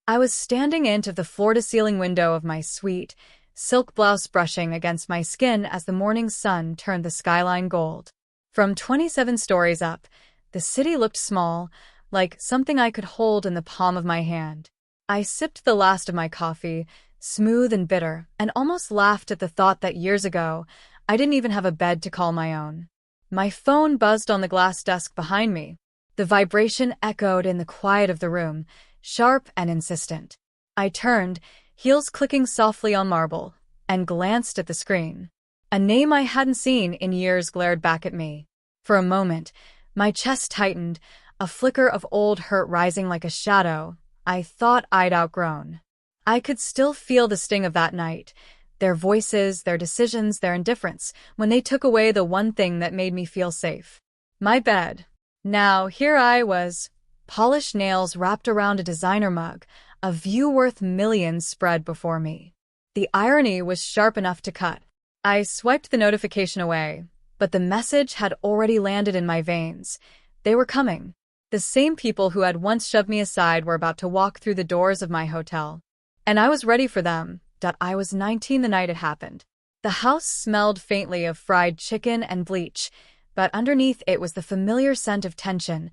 I was standing into the floor-to-ceiling window of my suite, silk blouse brushing against my skin as the morning sun turned the skyline gold. From 27 stories up, the city looked small, like something I could hold in the palm of my hand. I sipped the last of my coffee, smooth and bitter, and almost laughed at the thought that years ago, I didn't even have a bed to call my own. My phone buzzed on the glass desk behind me. The vibration echoed in the quiet of the room, sharp and insistent. I turned, heels clicking softly on marble, and glanced at the screen. A name I hadn't seen in years glared back at me. For a moment, my chest tightened, a flicker of old hurt rising like a shadow I thought I'd outgrown. I could still feel the sting of that night, their voices, their decisions, their indifference, when they took away the one thing that made me feel safe. My bed. Now, here I was, polished nails wrapped around a designer mug, a view worth millions spread before me. The irony was sharp enough to cut. I swiped the notification away, but the message had already landed in my veins. They were coming. The same people who had once shoved me aside were about to walk through the doors of my hotel. And I was ready for them. I was 19 the night it happened. The house smelled faintly of fried chicken and bleach, but underneath it was the familiar scent of tension,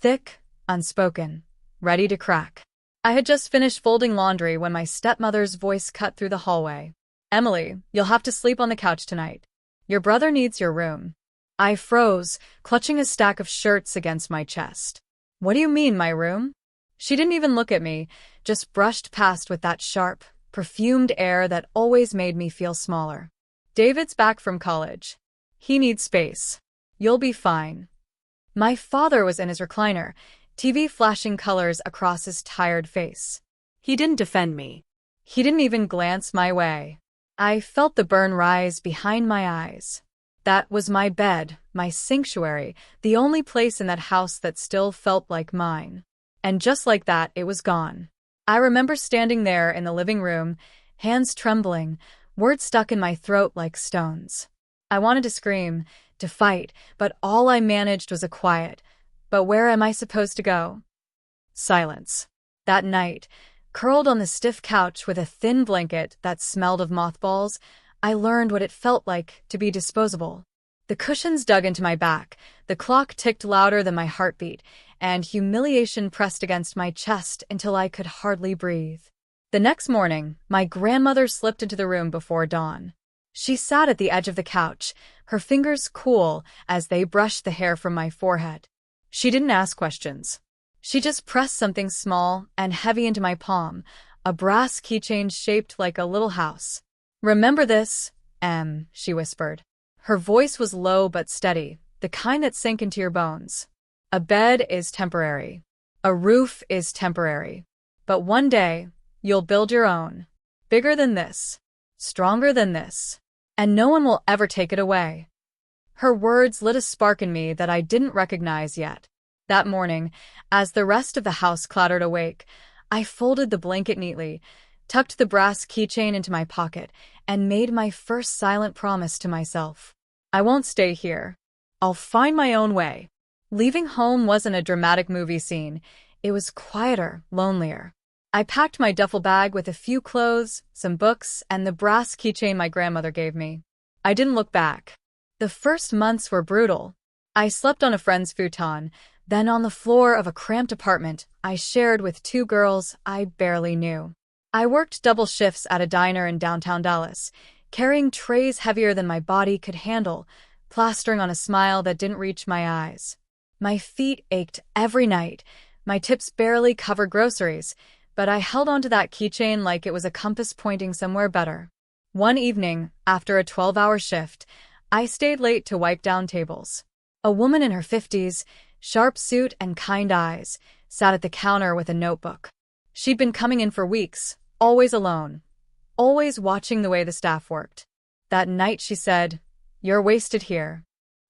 thick, unspoken, ready to crack. I had just finished folding laundry when my stepmother's voice cut through the hallway. "Emily, you'll have to sleep on the couch tonight. Your brother needs your room." I froze, clutching a stack of shirts against my chest. "What do you mean, my room?" She didn't even look at me, just brushed past with that sharp, perfumed air that always made me feel smaller. "David's back from college. He needs space. You'll be fine." My father was in his recliner, TV flashing colors across his tired face. He didn't defend me. He didn't even glance my way. I felt the burn rise behind my eyes. That was my bed, my sanctuary, the only place in that house that still felt like mine. And just like that, it was gone. I remember standing there in the living room, hands trembling, words stuck in my throat like stones. I wanted to scream, to fight, but all I managed was a quiet, "But where am I supposed to go?" Silence. That night, curled on the stiff couch with a thin blanket that smelled of mothballs, I learned what it felt like to be disposable. The cushions dug into my back, the clock ticked louder than my heartbeat, and humiliation pressed against my chest until I could hardly breathe. The next morning, my grandmother slipped into the room before dawn. She sat at the edge of the couch, her fingers cool as they brushed the hair from my forehead. She didn't ask questions. She just pressed something small and heavy into my palm, a brass keychain shaped like a little house. "Remember this, Em," she whispered. Her voice was low but steady, the kind that sank into your bones. "A bed is temporary. A roof is temporary. But one day, you'll build your own. Bigger than this. Stronger than this. And no one will ever take it away." Her words lit a spark in me that I didn't recognize yet. That morning, as the rest of the house clattered awake, I folded the blanket neatly, tucked the brass keychain into my pocket, and made my first silent promise to myself. I won't stay here. I'll find my own way. Leaving home wasn't a dramatic movie scene. It was quieter, lonelier. I packed my duffel bag with a few clothes, some books, and the brass keychain my grandmother gave me. I didn't look back. The first months were brutal. I slept on a friend's futon, then on the floor of a cramped apartment I shared with two girls I barely knew. I worked double shifts at a diner in downtown Dallas, carrying trays heavier than my body could handle, plastering on a smile that didn't reach my eyes. My feet ached every night, my tips barely covered groceries, but I held onto that keychain like it was a compass pointing somewhere better. One evening, after a 12-hour shift, I stayed late to wipe down tables. A woman in her 50s, sharp suit and kind eyes, sat at the counter with a notebook. She'd been coming in for weeks, always alone, always watching the way the staff worked. That night she said, "You're wasted here."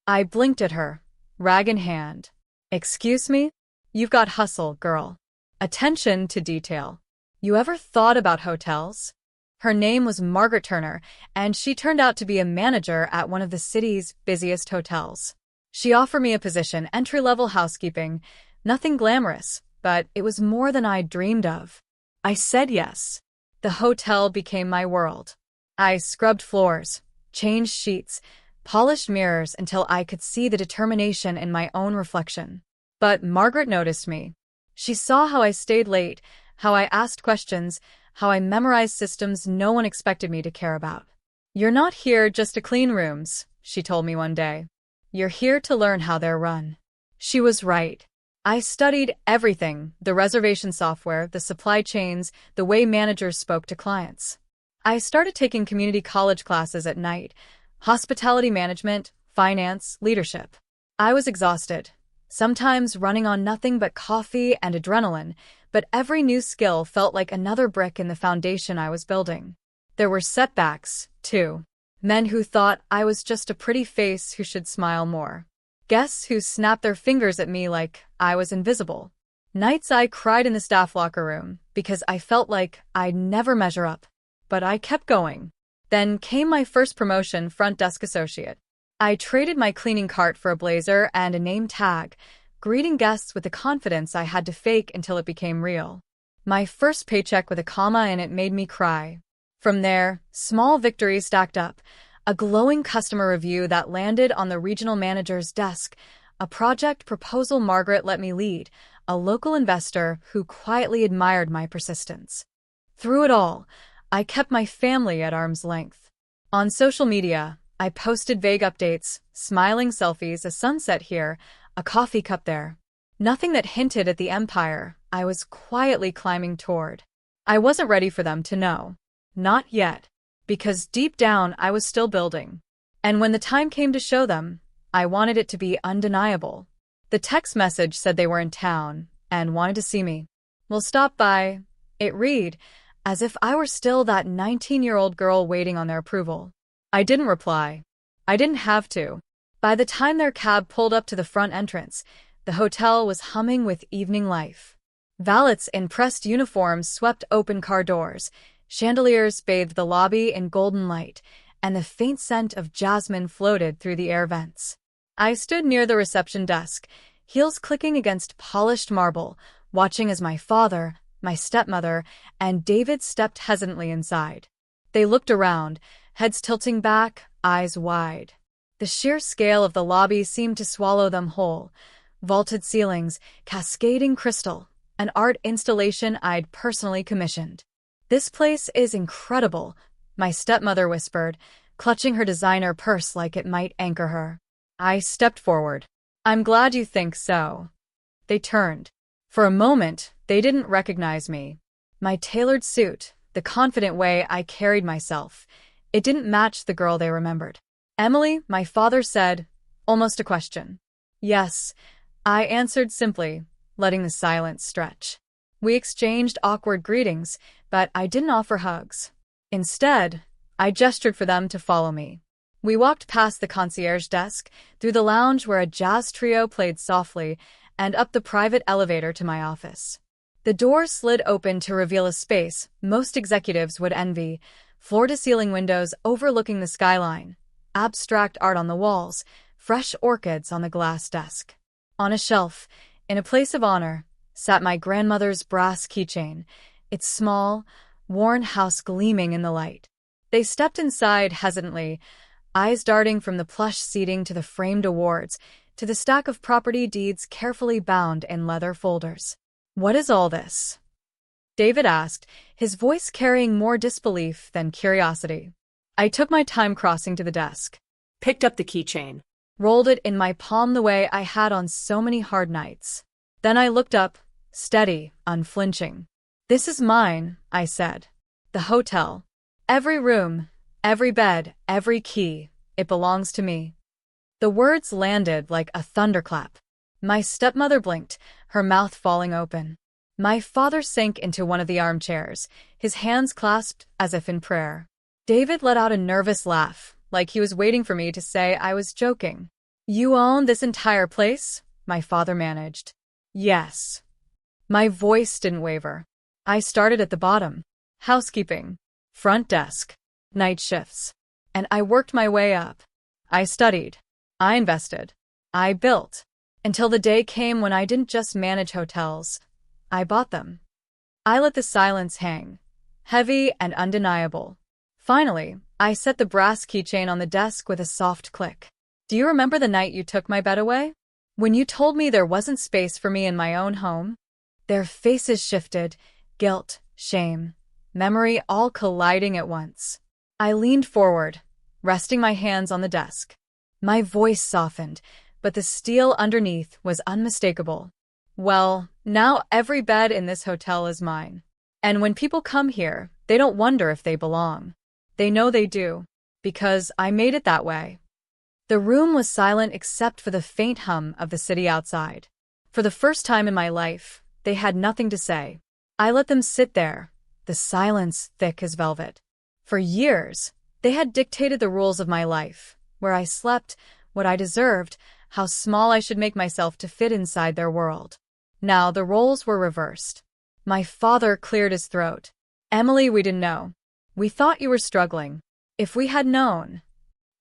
I blinked at her, rag in hand. "Excuse me? You've got hustle, girl. Attention to detail. You ever thought about hotels?" Her name was Margaret Turner, and she turned out to be a manager at one of the city's busiest hotels. She offered me a position, entry-level housekeeping, nothing glamorous, but it was more than I'd dreamed of. I said yes. The hotel became my world. I scrubbed floors, changed sheets, polished mirrors until I could see the determination in my own reflection. But Margaret noticed me. She saw how I stayed late, how I asked questions, how I memorized systems no one expected me to care about. "You're not here just to clean rooms," she told me one day. "You're here to learn how they're run." She was right. I studied everything: the reservation software, the supply chains, the way managers spoke to clients. I started taking community college classes at night: hospitality management, finance, leadership. I was exhausted, sometimes running on nothing but coffee and adrenaline, but every new skill felt like another brick in the foundation I was building. There were setbacks, too. Men who thought I was just a pretty face who should smile more. Guests who snapped their fingers at me like I was invisible. Nights I cried in the staff locker room because I felt like I'd never measure up. But I kept going. Then came my first promotion, front desk associate. I traded my cleaning cart for a blazer and a name tag, greeting guests with the confidence I had to fake until it became real. My first paycheck with a comma in it made me cry. From there, small victories stacked up: a glowing customer review that landed on the regional manager's desk, a project proposal Margaret let me lead, a local investor who quietly admired my persistence. Through it all, I kept my family at arm's length. On social media, I posted vague updates, smiling selfies, a sunset here, a coffee cup there. Nothing that hinted at the empire I was quietly climbing toward. I wasn't ready for them to know. Not yet. Because deep down I was still building. And when the time came to show them, I wanted it to be undeniable. The text message said they were in town and wanted to see me. "We'll stop by," it read, as if I were still that 19-year-old girl waiting on their approval. I didn't reply. I didn't have to. By the time their cab pulled up to the front entrance, the hotel was humming with evening life. Valets in pressed uniforms swept open car doors, chandeliers bathed the lobby in golden light, and the faint scent of jasmine floated through the air vents. I stood near the reception desk, heels clicking against polished marble, watching as my father, my stepmother, and David stepped hesitantly inside. They looked around, heads tilting back, eyes wide. The sheer scale of the lobby seemed to swallow them whole: vaulted ceilings, cascading crystal, an art installation I'd personally commissioned. "This place is incredible," my stepmother whispered, clutching her designer purse like it might anchor her. I stepped forward. "I'm glad you think so." They turned. For a moment, they didn't recognize me. My tailored suit, the confident way I carried myself, it didn't match the girl they remembered. "Emily," my father said, almost a question. "Yes," I answered simply, letting the silence stretch. We exchanged awkward greetings, but I didn't offer hugs. Instead, I gestured for them to follow me. We walked past the concierge desk, through the lounge where a jazz trio played softly, and up the private elevator to my office. The door slid open to reveal a space most executives would envy: floor-to-ceiling windows overlooking the skyline, abstract art on the walls, fresh orchids on the glass desk. On a shelf, in a place of honor, sat my grandmother's brass keychain, its small, worn house gleaming in the light. They stepped inside hesitantly, eyes darting from the plush seating to the framed awards, to the stack of property deeds carefully bound in leather folders. "What is all this?" David asked, his voice carrying more disbelief than curiosity. I took my time crossing to the desk, Picked up the keychain. rolled it in my palm the way I had on so many hard nights. Then I looked up, steady, unflinching. "This is mine," I said. "The hotel. Every room, every bed, every key, it belongs to me." The words landed like a thunderclap. My stepmother blinked, her mouth falling open. My father sank into one of the armchairs, his hands clasped as if in prayer. David let out a nervous laugh, like he was waiting for me to say I was joking. "You own this entire place?" my father managed. "Yes." My voice didn't waver. I started at the bottom: housekeeping, front desk, night shifts. And I worked my way up. I studied. I invested. I built. Until the day came when I didn't just manage hotels. I bought them. I let the silence hang, heavy and undeniable. Finally, I set the brass keychain on the desk with a soft click. Do you remember the night you took my bed away? When you told me there wasn't space for me in my own home? Their faces shifted, guilt, shame, memory all colliding at once. I leaned forward, resting my hands on the desk. My voice softened, but the steel underneath was unmistakable. Well, now every bed in this hotel is mine. And when people come here, they don't wonder if they belong. They know they do, because I made it that way. The room was silent except for the faint hum of the city outside. For the first time in my life, they had nothing to say. I let them sit there, the silence thick as velvet. For years, they had dictated the rules of my life, where I slept, what I deserved, how small I should make myself to fit inside their world. Now the roles were reversed. My father cleared his throat. Emily, we didn't know. We thought you were struggling. If we had known.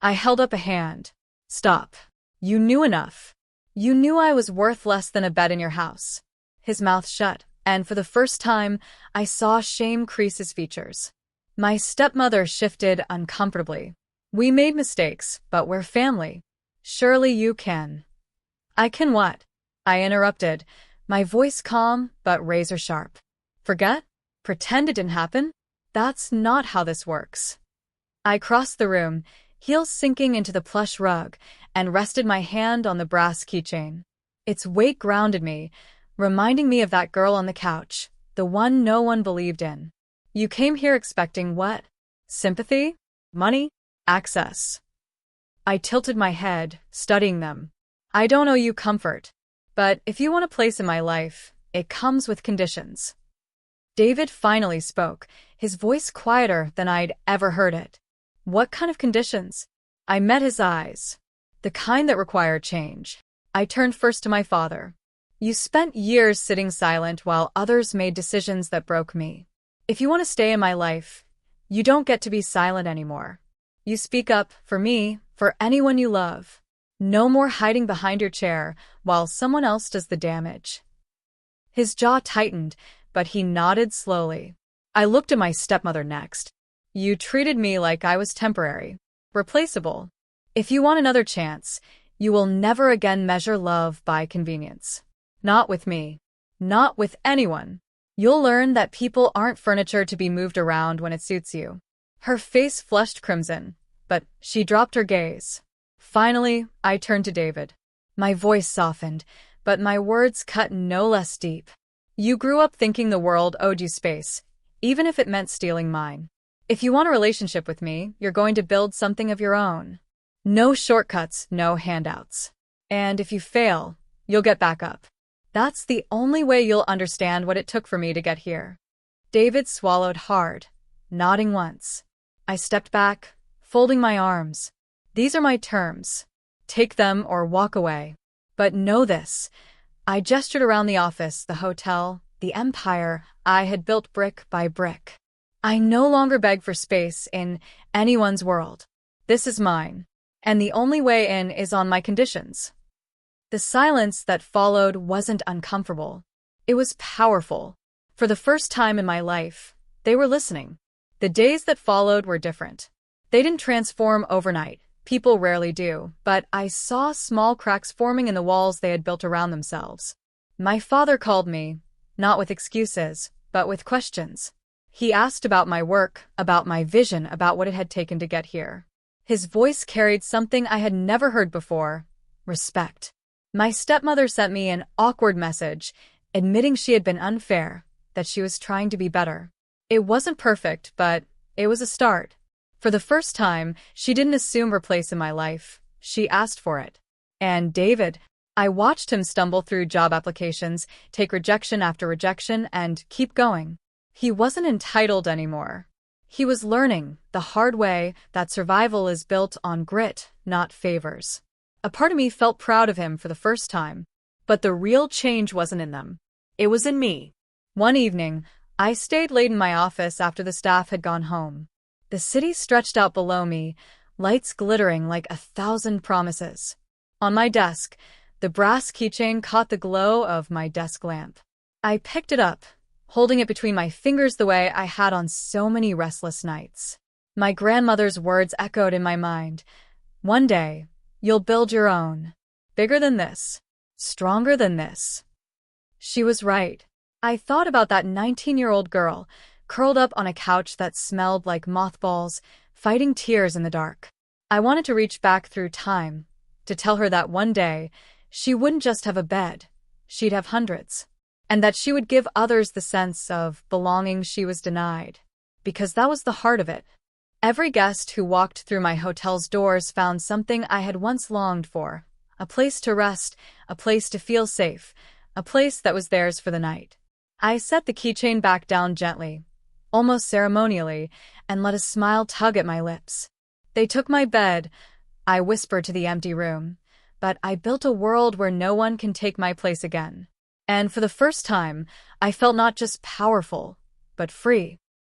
I held up a hand. Stop. You knew enough. You knew I was worth less than a bed in your house. His mouth shut, and for the first time, I saw shame crease his features. My stepmother shifted uncomfortably. We made mistakes, but we're family. Surely you can. I can what? I interrupted, my voice calm but razor sharp. Forget? Pretend it didn't happen? That's not how this works. I crossed the room, heels sinking into the plush rug, and rested my hand on the brass keychain. Its weight grounded me, reminding me of that girl on the couch, the one no one believed in. You came here expecting what? Sympathy? Money? Access. I tilted my head, studying them. I don't owe you comfort. But if you want a place in my life, it comes with conditions. David finally spoke, his voice quieter than I'd ever heard it. What kind of conditions? I met his eyes. The kind that require change. I turned first to my father. You spent years sitting silent while others made decisions that broke me. If you want to stay in my life, you don't get to be silent anymore. You speak up for me, for anyone you love. No more hiding behind your chair while someone else does the damage. His jaw tightened, but he nodded slowly. I looked at my stepmother next. You treated me like I was temporary, replaceable. If you want another chance, you will never again measure love by convenience. Not with me. Not with anyone. You'll learn that people aren't furniture to be moved around when it suits you. Her face flushed crimson, but she dropped her gaze. Finally, I turned to David. My voice softened, but my words cut no less deep. You grew up thinking the world owed you space, even if it meant stealing mine. If you want a relationship with me, you're going to build something of your own. No shortcuts, no handouts. And if you fail, you'll get back up. That's the only way you'll understand what it took for me to get here. David swallowed hard, nodding once. I stepped back, folding my arms. These are my terms. Take them or walk away. But know this. I gestured around the office, the hotel, the empire I had built brick by brick. I no longer beg for space in anyone's world. This is mine, and the only way in is on my conditions. The silence that followed wasn't uncomfortable. It was powerful. For the first time in my life, they were listening. The days that followed were different. They didn't transform overnight. People rarely do, but I saw small cracks forming in the walls they had built around themselves. My father called me, not with excuses, but with questions. He asked about my work, about my vision, about what it had taken to get here. His voice carried something I had never heard before: respect. My stepmother sent me an awkward message, admitting she had been unfair, that she was trying to be better. It wasn't perfect, but it was a start. For the first time, she didn't assume her place in my life. She asked for it. And David, I watched him stumble through job applications, take rejection after rejection, and keep going. He wasn't entitled anymore. He was learning, the hard way, that survival is built on grit, not favors. A part of me felt proud of him for the first time. But the real change wasn't in them. It was in me. One evening, I stayed late in my office after the staff had gone home. The city stretched out below me, lights glittering like 1,000 promises. On my desk, the brass keychain caught the glow of my desk lamp. I picked it up, holding it between my fingers the way I had on so many restless nights. My grandmother's words echoed in my mind. One day, you'll build your own. Bigger than this. Stronger than this. She was right. I thought about that 19-year-old girl, curled up on a couch that smelled like mothballs, fighting tears in the dark. I wanted to reach back through time, to tell her that one day, she wouldn't just have a bed, she'd have hundreds. And that she would give others the sense of belonging she was denied. Because that was the heart of it. Every guest who walked through my hotel's doors found something I had once longed for. A place to rest, a place to feel safe, a place that was theirs for the night. I set the keychain back down gently, almost ceremonially, and let a smile tug at my lips. They took my bed, I whispered to the empty room, but I built a world where no one can take my place again. And for the first time, I felt not just powerful, but free.